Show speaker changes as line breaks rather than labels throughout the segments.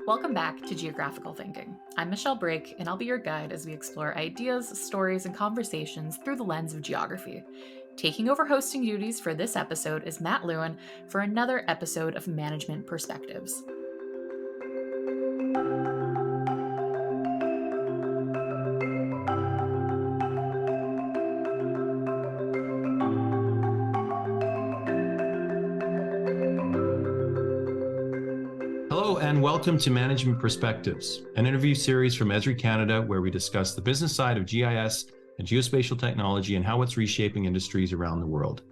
Welcome back to Geographical Thinking. I'm Michelle Brake, and I'll be your guide as we explore ideas, stories, and conversations through the lens of geography. Taking over hosting duties for this episode is Matt Lewin for another episode of Management Perspectives.
Hello and welcome to Management Perspectives, an interview series from Esri Canada where we discuss the business side of GIS and geospatial technology and how it's reshaping industries around the world.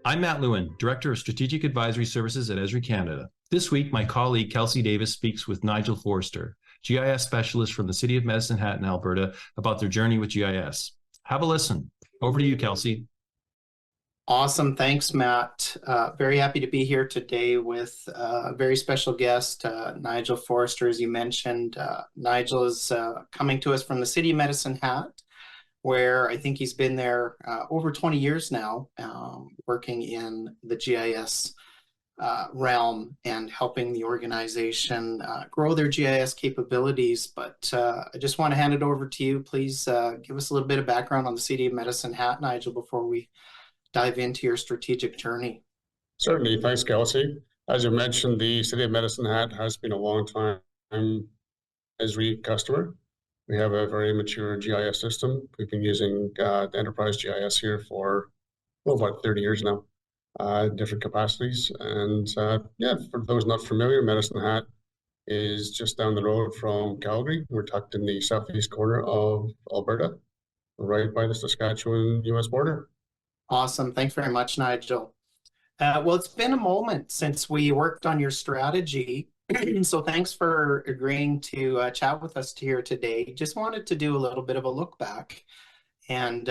I'm Matt Lewin, Director of Strategic Advisory Services at Esri Canada. This week, my colleague Kelsey Davis speaks with Nigel Forster, GIS specialist from the City of Medicine Hat in Alberta, about their journey with GIS. Have a listen. Over to you, Kelsey.
Awesome. Thanks, Matt. Very happy to be here today with a very special guest, Nigel Forster, as you mentioned. Nigel is coming to us from the City of Medicine Hat, where I think he's been there over 20 years now, working in the GIS realm and helping the organization grow their GIS capabilities. But I just want to hand it over to you. Please give us a little bit of background on the City of Medicine Hat, Nigel, before we dive into your strategic journey.
Certainly. Thanks, Kelsey. As you mentioned, the City of Medicine Hat has been a long time Esri customer. We have a very mature GIS system. We've been using the enterprise GIS here for about 30 years now, different capacities. And for those not familiar, Medicine Hat is just down the road from Calgary. We're tucked in the southeast corner of Alberta, right by the Saskatchewan-US border.
Awesome. Thanks very much, Nigel. Well, it's been a moment since we worked on your strategy. So thanks for agreeing to chat with us here today. Just wanted to do a little bit of a look back. And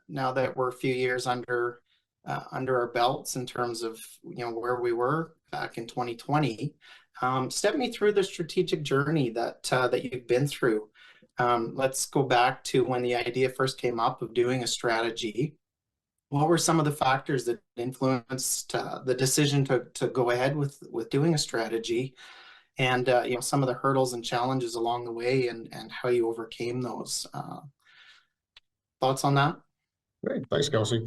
now that we're a few years under our belts in terms of where we were back in 2020, step me through the strategic journey that you've been through. Let's go back to when the idea first came up of doing a strategy. What were some of the factors that influenced the decision to go ahead with doing a strategy, and some of the hurdles and challenges along the way, and how you overcame those? Thoughts on that?
Great, thanks, Kelsey.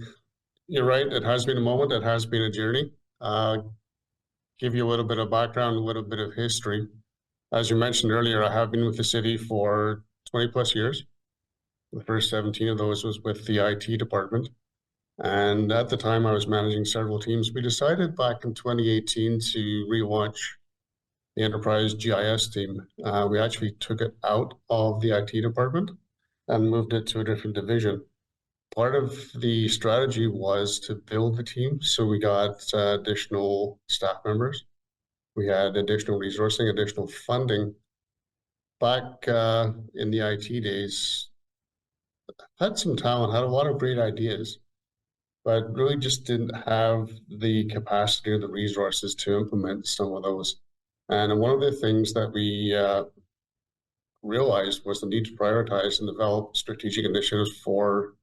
You're right. It has been a moment. It has been a journey. Give you a little bit of background, a little bit of history. As you mentioned earlier, I have been with the city for 20 plus years. The first 17 of those was with the IT department. And at the time I was managing several teams. We decided back in 2018 to relaunch the enterprise GIS team. We actually took it out of the IT department and moved it to a different division. Part of the strategy was to build the team. So we got additional staff members. We had additional resourcing, additional funding. Back in the IT days, had some talent, had a lot of great ideas, but really just didn't have the capacity or the resources to implement some of those. And one of the things that we realized was the need to prioritize and develop strategic initiatives for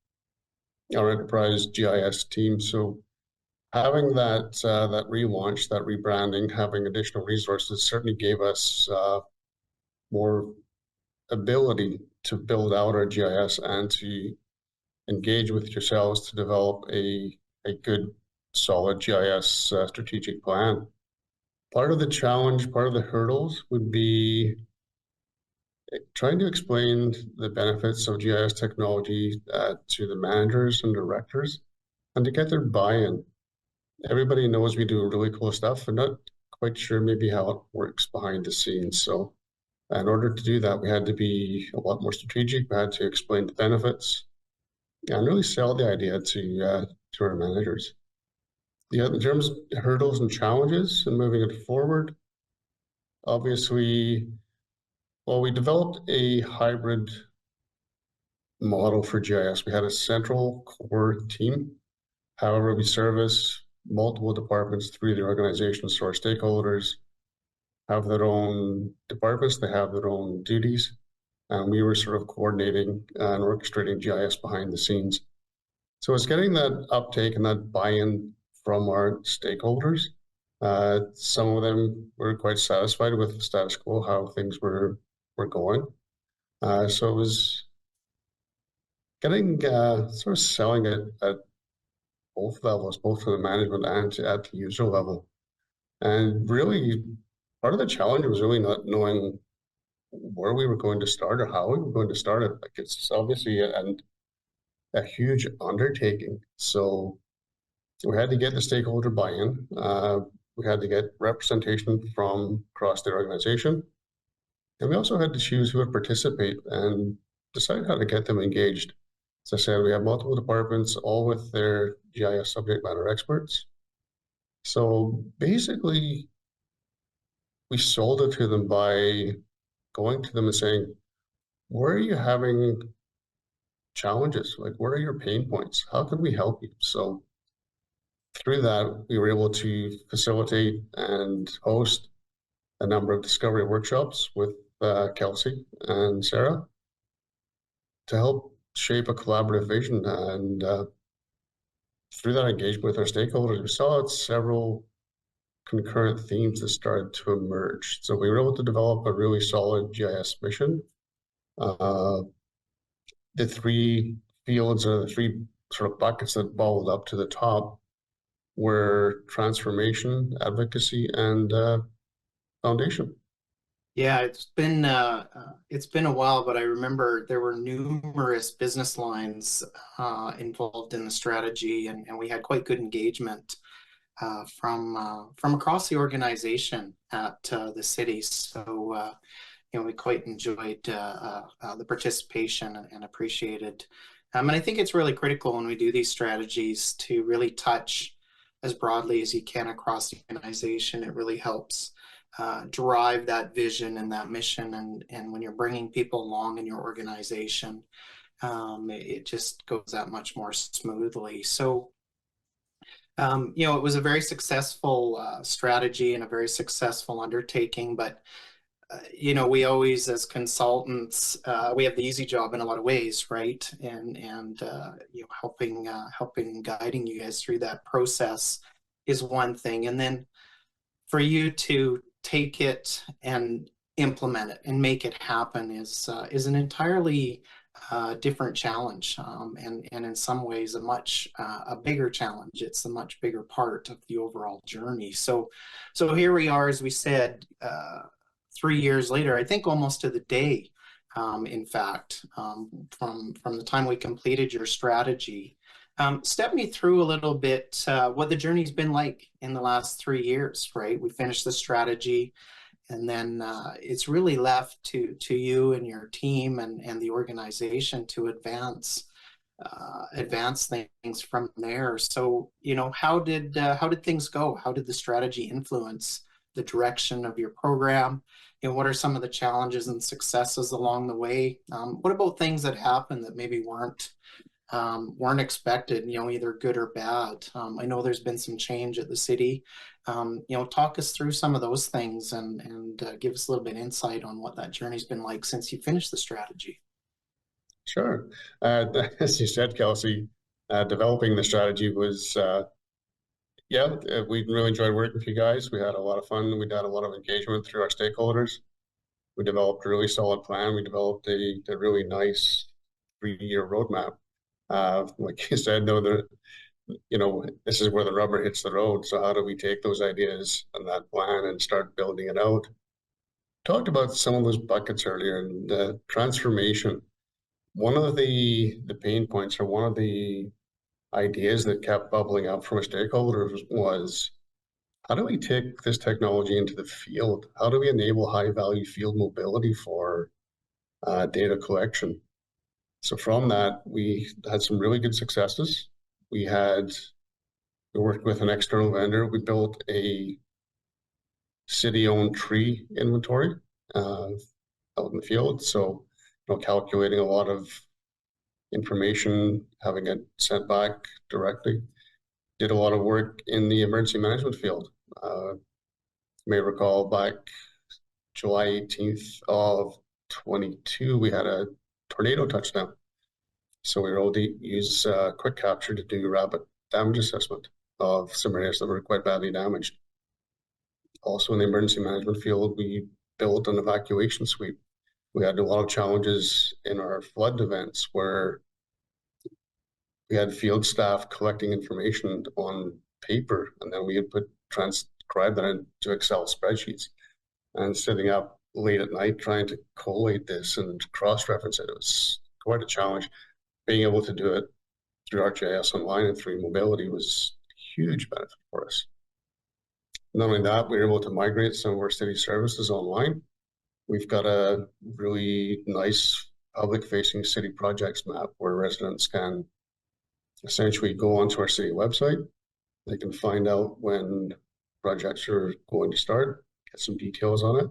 our enterprise GIS team. So having that relaunch, that rebranding, having additional resources certainly gave us more ability to build out our GIS and to engage with yourselves to develop a good, solid GIS strategic plan. Part of the challenge, part of the hurdles would be trying to explain the benefits of GIS technology to the managers and directors and to get their buy-in. Everybody knows we do really cool stuff. They're not quite sure maybe how it works behind the scenes. So in order to do that, we had to be a lot more strategic. We had to explain the benefits and really sell the idea to our managers. In terms of hurdles and challenges and moving it forward, obviously, we developed a hybrid model for GIS. We had a central core team. However, we service multiple departments through the organization, so our stakeholders have their own departments, they have their own duties. And we were sort of coordinating and orchestrating GIS behind the scenes. So it's getting that uptake and that buy-in from our stakeholders Some of them were quite satisfied with the status quo, how things were going. So it was getting sort of selling it at both levels, both to the management and at the user level. And really, part of the challenge was really not knowing where we were going to start or how we were going to start it. Like, it's obviously a huge undertaking. So we had to get the stakeholder buy-in. We had to get representation from across the organization. And we also had to choose who would participate and decide how to get them engaged. As I said, we have multiple departments, all with their GIS subject matter experts. So basically, we sold it to them by going to them and saying, where are you having challenges? Like, where are your pain points? How can we help you? So through that, we were able to facilitate and host a number of discovery workshops with Kelsey and Sarah to help shape a collaborative vision. And through that engagement with our stakeholders, we saw several concurrent themes that started to emerge. So we were able to develop a really solid GIS mission. The three fields, or the three sort of buckets that bubbled up to the top, were transformation, advocacy, and foundation.
Yeah, it's been a while, but I remember there were numerous business lines involved in the strategy, and we had quite good engagement from across the organization at the city. So we quite enjoyed the participation and appreciated. And I think it's really critical when we do these strategies to really touch as broadly as you can across the organization. It really helps drive that vision and that mission. And when you're bringing people along in your organization, it just goes that much more smoothly. So, it was a very successful strategy and a very successful undertaking, but we always, as consultants, we have the easy job in a lot of ways, right? And helping guiding you guys through that process is one thing, and then for you to take it and implement it and make it happen is an entirely different challenge, and in some ways a bigger challenge. It's a much bigger part of the overall journey. So here we are, as we said. 3 years later, I think almost to the day, in fact, from the time we completed your strategy. Step me through a little bit what the journey's been like in the last 3 years, right? We finished the strategy, and then it's really left to you and your team and the organization to advance things from there. So, how did things go? How did the strategy influence the direction of your program? What are some of the challenges and successes along the way? What about things that happened that maybe weren't expected, either good or bad? I know there's been some change at the city. Talk us through some of those things and give us a little bit of insight on what that journey's been like since you finished the strategy.
Sure. As you said, Kelsey, developing the strategy was, we really enjoyed working with you guys. We had a lot of fun. We had a lot of engagement through our stakeholders. We developed a really solid plan. We developed a really nice 3-year roadmap. Like you said, though, this is where the rubber hits the road. So how do we take those ideas and that plan and start building it out? Talked about some of those buckets earlier, and the transformation. One of the pain points, or one of the ideas that kept bubbling up from a stakeholder was, how do we take this technology into the field? How do we enable high-value field mobility for data collection? So from that, we had some really good successes. We worked with an external vendor. We built a city-owned tree inventory out in the field. So, calculating a lot of information, having it sent back directly. Did a lot of work in the emergency management field. You may recall back July 18th of 22, we had a tornado touchdown. So we were able to use quick capture to do rapid damage assessment of some areas that were quite badly damaged. Also in the emergency management field, we built an evacuation suite. We had a lot of challenges in our flood events where we had field staff collecting information on paper, and then we had transcribe that into Excel spreadsheets, and sitting up late at night trying to collate this and cross-reference it. It was quite a challenge. Being able to do it through ArcGIS Online and through mobility was a huge benefit for us. Not only that, we were able to migrate some of our city services online. We've got a really nice public-facing city projects map where residents can essentially go onto our city website. They can find out when projects are going to start, get some details on it,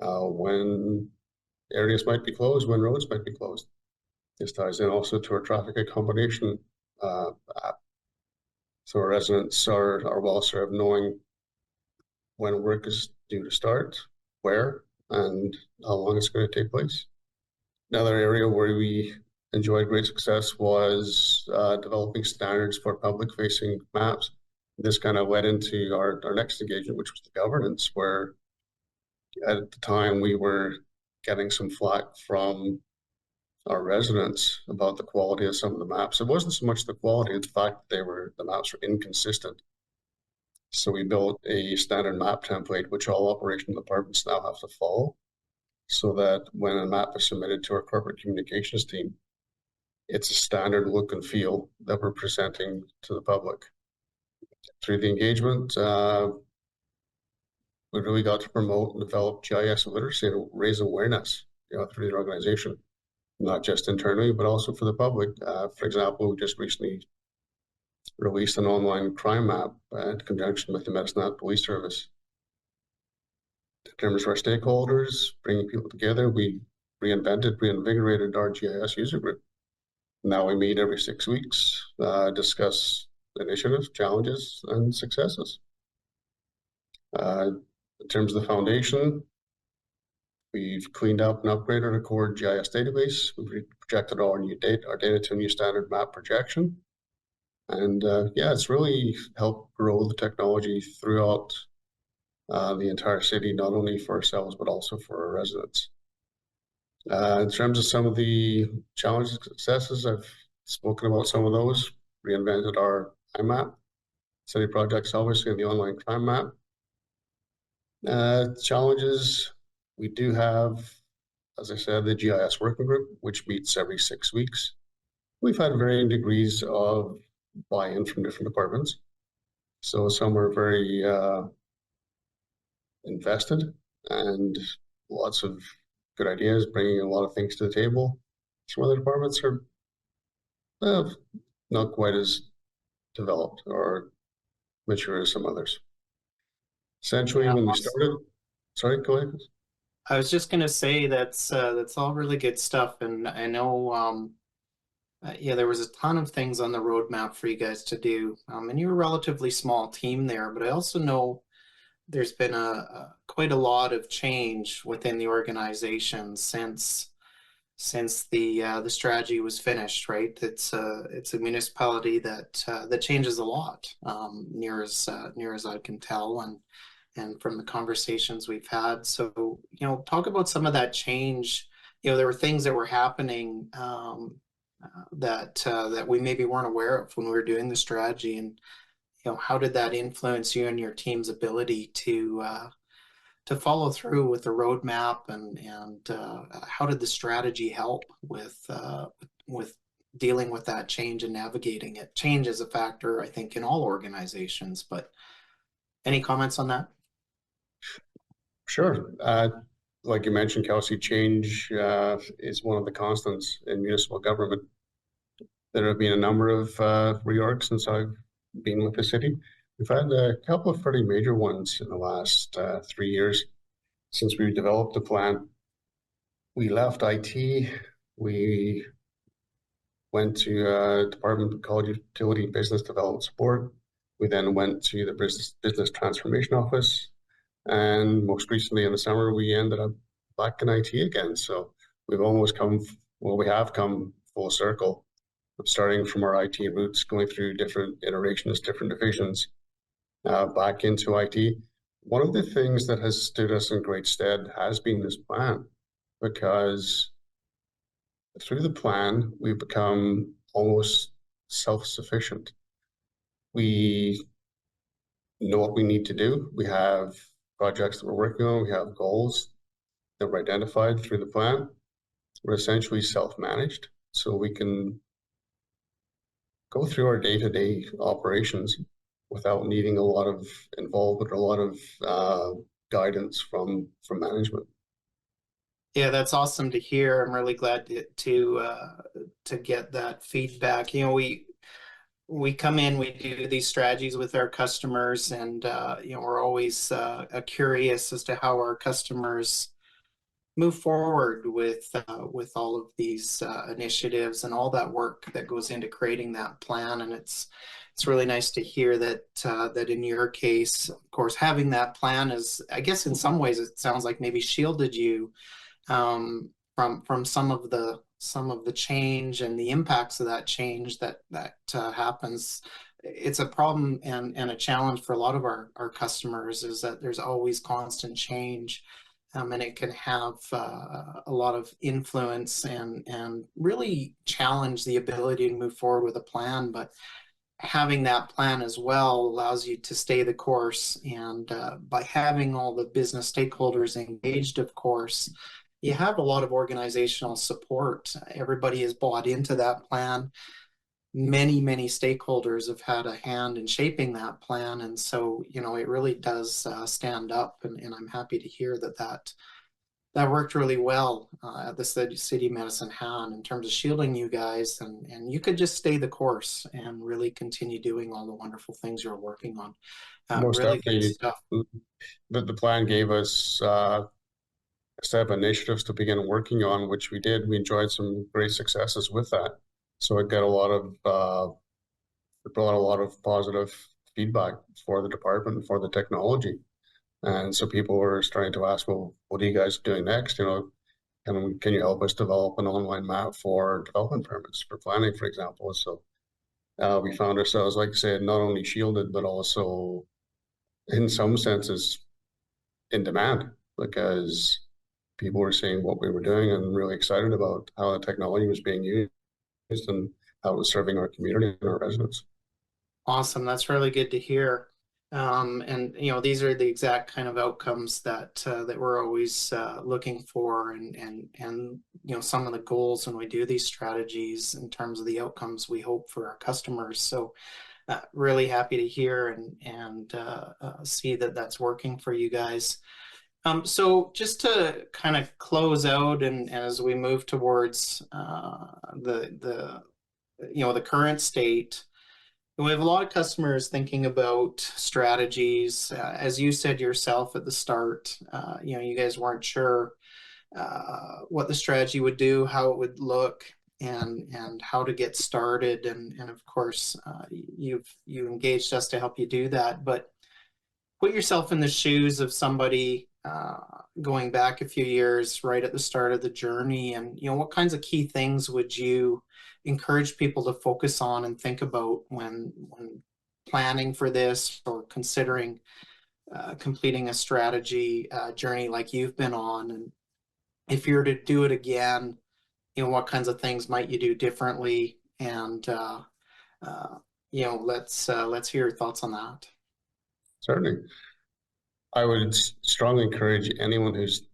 when areas might be closed, when roads might be closed. This ties in also to our traffic accommodation app. So our residents are well served knowing when work is due to start, where, and how long it's going to take place. Another area where we enjoyed great success was developing standards for public-facing maps. This kind of led into our next engagement, which was the governance, where at the time we were getting some flack from our residents about the quality of some of the maps. It wasn't so much the quality, the fact that the maps were inconsistent. So we built a standard map template, which all operational departments now have to follow, so that when a map is submitted to our corporate communications team, it's a standard look and feel that we're presenting to the public. Through the engagement, we really got to promote and develop GIS literacy and raise awareness, through the organization, not just internally, but also for the public. For example, we just recently released an online crime map in conjunction with the Medicine Hat Police Service. In terms of our stakeholders, bringing people together, we reinvigorated our GIS user group. Now we meet every 6 weeks, discuss initiatives, challenges, and successes. In terms of the foundation, we've cleaned up and upgraded our core GIS database. We've projected all our data to a new standard map projection. And it's really helped grow the technology throughout the entire city, not only for ourselves, but also for our residents. In terms of some of the challenges and successes, I've spoken about some of those. Reinvented our IMAP, city projects, obviously, and the online crime map. Challenges, we do have, as I said, the GIS working group, which meets every 6 weeks. We've had varying degrees of buy-in from different departments. So some are very invested and lots of good ideas, bringing a lot of things to the table. Some other departments are not quite as developed or mature as some others. Essentially, when we started, sorry, go ahead.
I was just going to say that's all really good stuff, and I know there was a ton of things on the roadmap for you guys to do, and you're a relatively small team there, but I also know there's been quite a lot of change within the organization since the strategy was finished, right? It's a municipality that changes a lot, near as I can tell, and from the conversations we've had. So, talk about some of that change. There were things that were happening that we maybe weren't aware of when we were doing the strategy, and how did that influence you and your team's ability to follow through with the roadmap, and how did the strategy help with dealing with that change and navigating it? Change is a factor, I think, in all organizations, but any comments on that?
Sure. Like you mentioned, Kelsey, change is one of the constants in municipal government. There have been a number of reorgs since I've been with the city. We've had a couple of pretty major ones in the last 3 years since we developed the plan. We left IT. We went to a department called Utility Business Development Support. We then went to the Business Transformation Office. And most recently in the summer, we ended up back in IT again. So we have come full circle, starting from our IT roots, going through different iterations, different divisions, back into IT. one of the things that has stood us in great stead has been this plan, because through the plan, we've become almost self-sufficient. We know what we need to do. We have projects that we're working on. We have goals that were identified through the plan. We're essentially self-managed, so we can go through our day-to-day operations without needing a lot of involvement or a lot of guidance from management.
Yeah, that's awesome to hear. I'm really glad to get that feedback. You know, we come in, we do these strategies with our customers, and you know, we're always curious as to how our customers move forward with all of these initiatives and all that work that goes into creating that plan. And it's really nice to hear that that in your case, of course, having that plan is, I guess, in some ways, it sounds like maybe shielded you from some of the change and the impacts of that change that happens. It's a problem and a challenge for a lot of our customers, is that there's always constant change, and it can have a lot of influence and really challenge the ability to move forward with a plan. But having that plan as well allows you to stay the course, and by having all the business stakeholders engaged, of course, you have a lot of organizational support. Everybody is bought into that plan. Many stakeholders have had a hand in shaping that plan, and so, you know, it really does stand up, and I'm happy to hear that worked really well at the City Medicine Hand in terms of shielding you guys, and you could just stay the course and really continue doing all the wonderful things you're working on.
Most
Really good
definitely,
stuff.
the plan gave us a set of initiatives to begin working on, which we did. We enjoyed some great successes with that. So it got it brought a lot of positive feedback for the department and for the technology. And so people were starting to ask, well, what are you guys doing next? You know, can you help us develop an online map for development permits for planning, for example? So we found ourselves, like I said, not only shielded, but also in some senses in demand, because people were seeing what we were doing and really excited about how the technology was being used and how it was serving our community and our residents.
Awesome. That's really good to hear. And you know, these are the exact kind of outcomes that we're always looking for, and you know, some of the goals when we do these strategies in terms of the outcomes we hope for our customers. So really happy to hear and see that that's working for you guys. So just to kind of close out, and as we move towards the you know, the current state, we have a lot of customers thinking about strategies. As you said yourself at the start, you know, you guys weren't sure what the strategy would do, how it would look, and how to get started. And of course, you engaged us to help you do that. But put yourself in the shoes of somebody going back a few years, right at the start of the journey, and you know, what kinds of key things would you encourage people to focus on and think about when planning for this, or considering completing a strategy journey like you've been on? And if you were to do it again, you know, what kinds of things might you do differently? And you know, let's hear your thoughts on that.
Certainly. I would strongly encourage anyone who's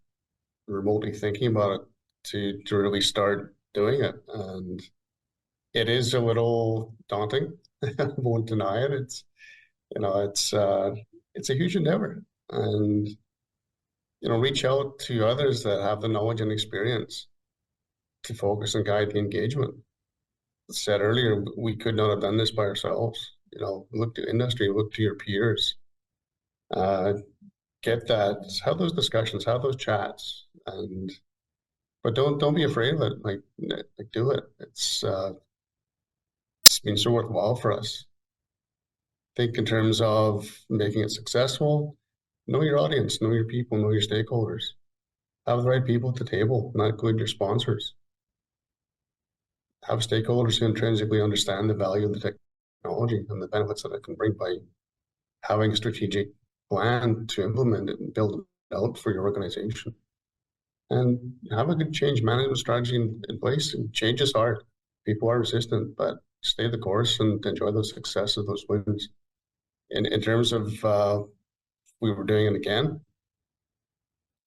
remotely thinking about it to really start doing it. And it is a little daunting. I won't deny it. It's, you know, it's a huge endeavor, and you know, reach out to others that have the knowledge and experience to focus and guide the engagement. As I said earlier, we could not have done this by ourselves. You know, look to industry, look to your peers. Get that, have those discussions, have those chats, but don't be afraid of it. Like do it. It's been so worthwhile for us. Think in terms of making it successful. Know your audience, know your people, know your stakeholders. Have the right people at the table, not include your sponsors. Have stakeholders who intrinsically understand the value of the technology and the benefits that it can bring by having strategic plan to implement it and build it out for your organization. And have a good change management strategy in place. And change is hard. People are resistant, but stay the course and enjoy those successes, those wins. In terms of we were doing it again,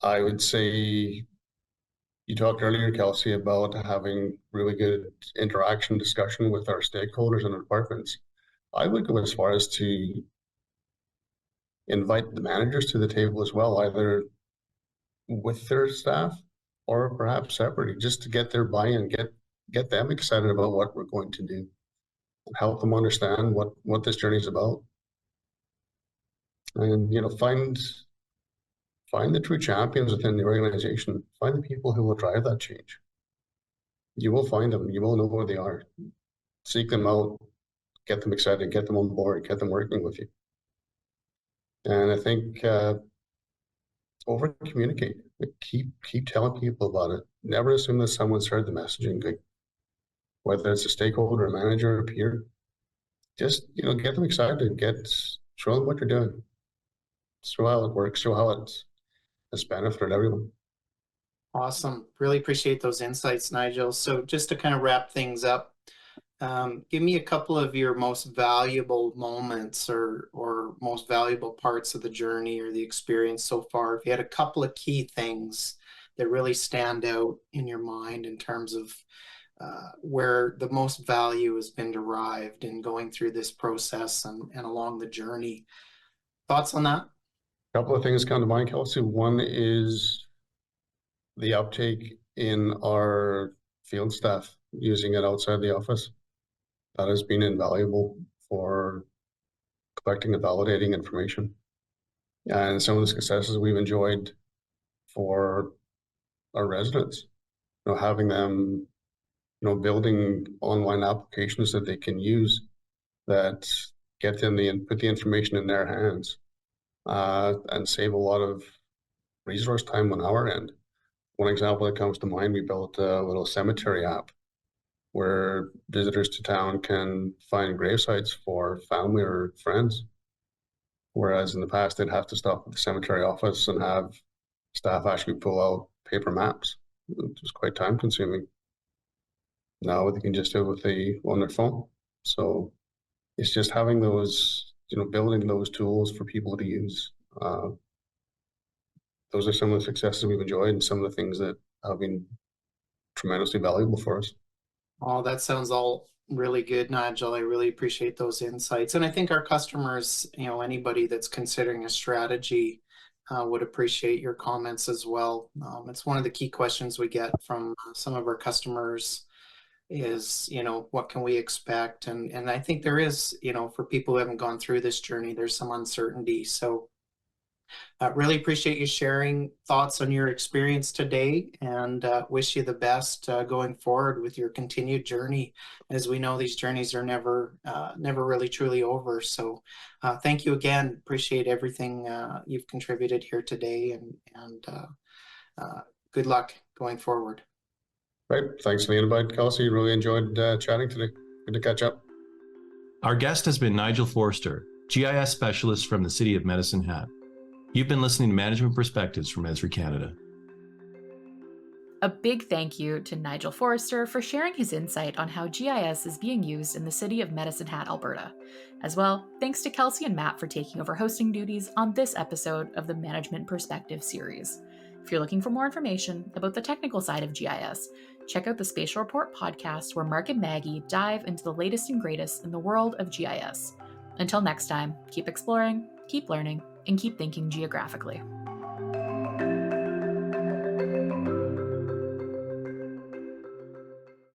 I would say you talked earlier, Kelsey, about having really good interaction, discussion with our stakeholders and our departments. I would go as far as to invite the managers to the table as well, either with their staff or perhaps separately, just to get their buy-in, get them excited about what we're going to do, and help them understand what this journey is about. And find the true champions within the organization. Find the people who will drive that change. You will find them. You will know where they are. Seek them out. Get them excited. Get them on board. Get them working with you. And I think over communicate. Keep telling people about it. Never assume that someone's heard the messaging. Whether it's a stakeholder, a manager, a peer, just get them excited. Show them what you're doing. Show how it works. Show how it's benefited everyone.
Awesome. Really appreciate those insights, Nigel. So just to kind of wrap things up, give me a couple of your most valuable moments or most valuable parts of the journey or the experience so far. If you had a couple of key things that really stand out in your mind in terms of where the most value has been derived in going through this process and along the journey. Thoughts on that?
A couple of things come to mind, Kelsey. One is the uptake in our field staff using it outside the office. That has been invaluable for collecting and validating information. And some of the successes we've enjoyed for our residents, having them, building online applications that they can use that get them put the information in their hands. And save a lot of resource time on our end. One example that comes to mind, we built a little cemetery app where visitors to town can find grave sites for family or friends. Whereas in the past, they'd have to stop at the cemetery office and have staff actually pull out paper maps, which was quite time consuming. Now they can just do it on their phone. So it's just having those building those tools for people to use. Those are some of the successes we've enjoyed and some of the things that have been tremendously valuable for us.
Oh, that sounds all really good, Nigel. I really appreciate those insights. And I think our customers, anybody that's considering a strategy would appreciate your comments as well. It's one of the key questions we get from some of our customers is, what can we expect? And I think there is, for people who haven't gone through this journey, there's some uncertainty. So really appreciate you sharing thoughts on your experience today, and wish you the best going forward with your continued journey. As we know, these journeys are never really truly over. So thank you again. Appreciate everything you've contributed here today, and good luck going forward.
Right. Thanks for the invite, Kelsey. Really enjoyed chatting today. Good to catch up.
Our guest has been Nigel Forster, GIS specialist from the city of Medicine Hat. You've been listening to Management Perspectives from Esri Canada.
A big thank you to Nigel Forster for sharing his insight on how GIS is being used in the city of Medicine Hat, Alberta. As well, thanks to Kelsey and Matt for taking over hosting duties on this episode of the Management Perspective series. If you're looking for more information about the technical side of GIS, check out the Spatial Report podcast, where Mark and Maggie dive into the latest and greatest in the world of GIS. Until next time, keep exploring, keep learning, and keep thinking geographically.